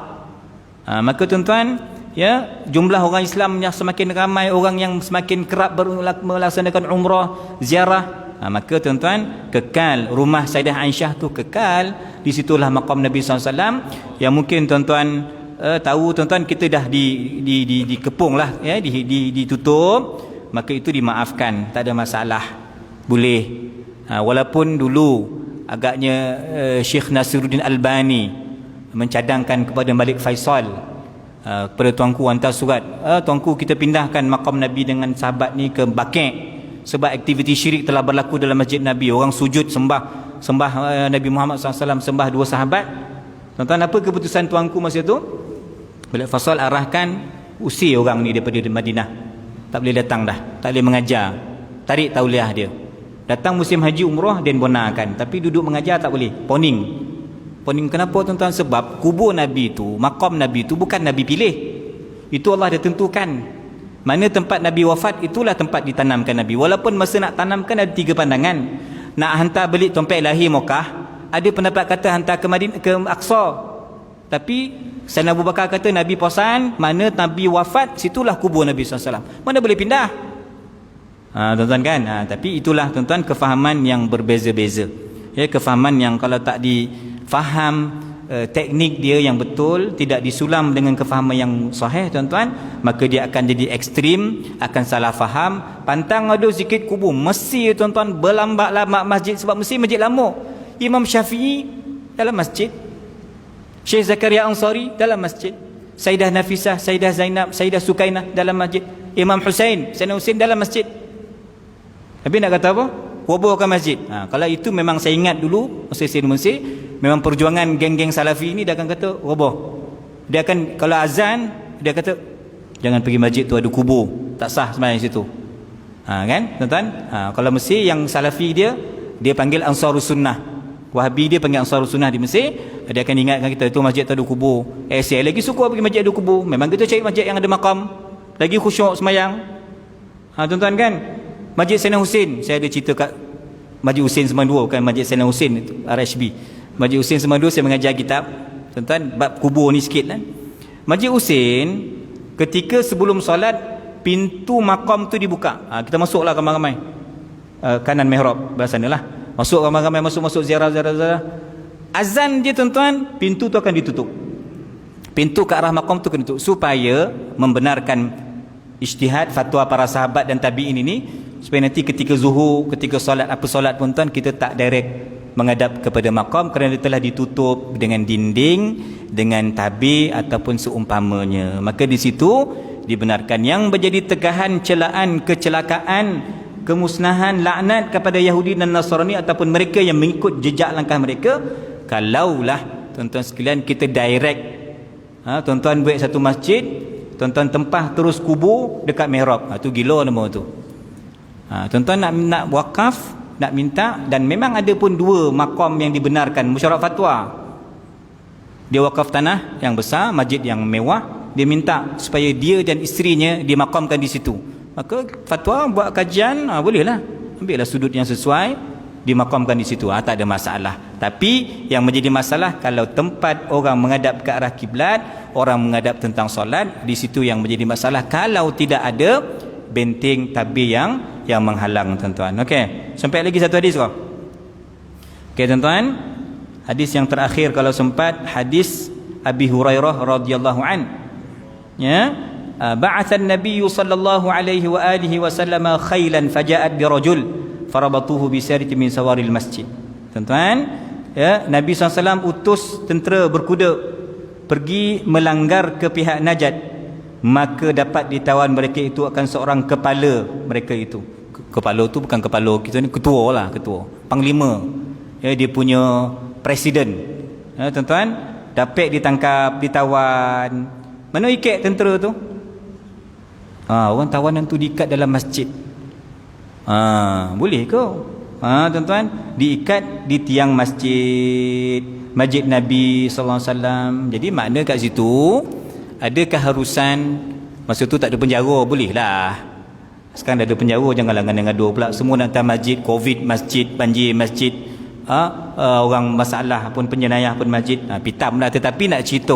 Maka tuan-tuan, ya, jumlah orang Islam yang semakin ramai, orang yang semakin kerap melaksanakan umrah, ziarah, maka tuan-tuan, kekal rumah Sayyidah Aisyah tu kekal. Di situlah maqam Nabi SAW, yang mungkin tuan-tuan tahu, tuan-tuan, kita dah dikepung lah, ya, ditutup, maka itu dimaafkan, tak ada masalah, boleh. Walaupun dulu agaknya Syekh Nasiruddin Albani mencadangkan kepada Malik Faisal, kepada tuanku hantar surat, tuanku, kita pindahkan maqam Nabi dengan sahabat ni ke Baqi' sebab aktiviti syirik telah berlaku dalam masjid Nabi. Orang sujud sembah Nabi Muhammad SAW, sembah dua sahabat. Tuan-tuan, apa keputusan tuanku masa tu? Malik Faisal arahkan, usir orang ni daripada Madinah, tak boleh datang dah, tak boleh mengajar, tarik tauliah dia. Datang musim haji umrah dan benarkan, tapi duduk mengajar tak boleh. Poning kenapa tuan-tuan? Sebab kubur Nabi tu, maqam Nabi tu bukan Nabi pilih, itu Allah dah tentukan. Mana tempat Nabi wafat, itulah tempat ditanamkan Nabi. Walaupun masa nak tanamkan ada 3 pandangan. Nak hantar balik tumpek lahir Mekah, ada pendapat kata hantar ke Madinah, ke Aqsa. Tapi Sayyidina Abu Bakar kata Nabi posan, mana Nabi wafat, situlah kubur Nabi SAW. Mana boleh pindah? Tuan-tuan kan? Tapi itulah tuan-tuan, kefahaman yang berbeza-beza. Ya, kefahaman yang kalau tak difaham teknik dia yang betul, tidak disulam dengan kefahaman yang sahih, tuan-tuan, maka dia akan jadi ekstrim, akan salah faham. Pantang ada sikit kubur Mesir, tuan-tuan, berlambak-lambak masjid, sebab Mesir masjid lama. Imam Syafi'i dalam masjid, Syekh Zakaria Ansari dalam masjid, Sayyidah Nafisah, Sayyidah Zainab, Sayyidah Sukainah dalam masjid, Imam Husain, Sayyidina Husain dalam masjid. Tapi nak kata apa? Robohkan masjid. Kalau itu memang saya ingat dulu masa saya di Mesir, memang perjuangan geng-geng Salafi ini dia akan kata roboh. Dia akan, kalau azan dia kata jangan pergi masjid tu, ada kubur, tak sah sebenarnya situ. Kan tuan-tuan? Kalau Mesir yang Salafi dia panggil Ansarus Sunnah. Wahabi dia panggil Ansarus Sunnah di Mesir. Dia akan ingatkan kita tu masjid tu ada kubur. Saya lagi suka pergi masjid ada kubur. Memang kita cari masjid yang ada makam, lagi khusyuk semayang. Tuan-tuan kan? Masjid Sayyidina Husain, saya ada cerita kat Masjid Husain Semandua, bukan Masjid Sayyidina Husain itu, RHB. Masjid Husain Semandua saya mengajar kitab, tuan-tuan, bab kubur ni sikit kan. Masjid Husain, ketika sebelum solat, pintu makam tu dibuka. Kita masuklah ramai-ramai. Kanan mihrab, belah sana lah. Masuk ramai-ramai, masuk ziarah. Azan dia tuan-tuan, pintu tu akan ditutup. Pintu ke arah makam tu akan ditutup, supaya membenarkan ijtihad fatwa para sahabat dan tabi'in ini, supaya nanti ketika zuhur, ketika solat, apa solat pun tuan, kita tak direct menghadap kepada makam, kerana dia telah ditutup dengan dinding, dengan tabir ataupun seumpamanya. Maka di situ dibenarkan. Yang menjadi tegahan, celaan, kecelakaan, kemusnahan, laknat kepada Yahudi dan Nasrani ataupun mereka yang mengikut jejak langkah mereka, kalaulah tuan-tuan sekalian kita direct, tuan-tuan buat satu masjid, tuan-tuan tempah terus kubur dekat mihrab, tu gila nama tu. Tuan-tuan nak wakaf, nak minta, dan memang ada pun 2 makam yang dibenarkan musyawarah fatwa. Dia wakaf tanah yang besar, masjid yang mewah, dia minta supaya dia dan isterinya dimakamkan di situ. Maka fatwa buat kajian, bolehlah, ambillah sudut yang sesuai, dimakamkan di situ, tak ada masalah. Tapi yang menjadi masalah kalau tempat orang menghadap ke arah kiblat, orang menghadap tentang solat, di situ yang menjadi masalah kalau tidak ada benteng tabir yang menghalang, tuan-tuan. Okey, sampai lagi satu hadis kau. Okey tuan-tuan, hadis yang terakhir kalau sempat, hadis Abi Hurairah radhiyallahu an. Ya, ba'atha an-nabiy sallallahu alaihi wa alihi wasallam khailan faja'at bi rajul farabatuhu bi sariti min sawaril masjid. Tuan-tuan, ya, Nabi SAW utus tentera berkuda pergi melanggar ke pihak Najd, maka dapat ditawan mereka itu akan seorang kepala mereka itu. Kepala tu bukan kepala kita ni, ketua lah, ketua, panglima, ya, dia punya presiden, ya, tuan-tuan, dapat ditangkap, ditawan. Mana ikat tentera tu? Orang tawanan tu diikat dalam masjid. Boleh ke? Tuan-tuan, diikat di tiang masjid Nabi sallallahu alaihi wasallam. Jadi makna kat situ ada keharusan, masa tu tak ada penjara, boleh lah. Sekarang dah ada penjara, janganlah ngada-ngada pula. Semua nak datang masjid, covid masjid, banjir masjid, orang masalah pun penjenayah pun masjid, pitam dah. Tetapi nak cerita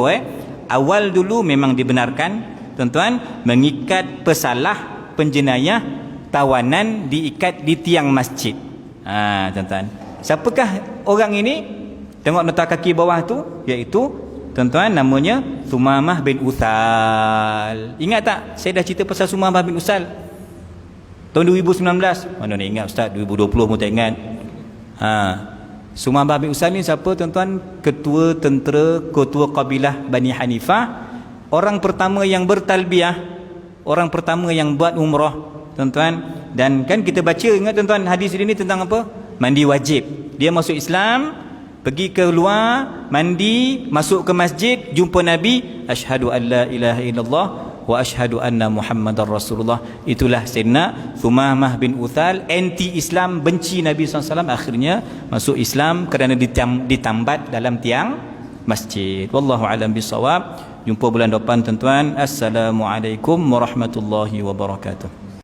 awal dulu memang dibenarkan tuan-tuan mengikat pesalah, penjenayah, tawanan diikat di tiang masjid. Tuan-tuan, siapakah orang ini? Tengok nota kaki bawah tu, iaitu tuan-tuan namanya Sumamah bin Utsal. Ingat tak saya dah cerita pasal Sumamah bin Utsal tahun 2019? Mana nak ingat ustaz, 2020 pun tak ingat. Sumamah bin Utsal ni siapa tuan-tuan? Ketua tentera, ketua kabilah Bani Hanifah, orang pertama yang bertalbiyah, orang pertama yang buat umrah tuan-tuan. Dan kan kita baca, ingat tuan-tuan, hadis ini tentang apa? Mandi wajib. Dia masuk Islam, pergi ke luar, mandi, masuk ke masjid, jumpa Nabi, asyhadu an la ilaha illallah wa asyhadu anna Muhammadar Rasulullah. Itulah Sayyidina Sumamah bin Utsal, anti Islam, benci Nabi SAW, akhirnya masuk Islam kerana ditambat dalam tiang masjid. Wallahu alam bisawab. Jumpa bulan depan tuan-tuan. Assalamualaikum warahmatullahi wabarakatuh.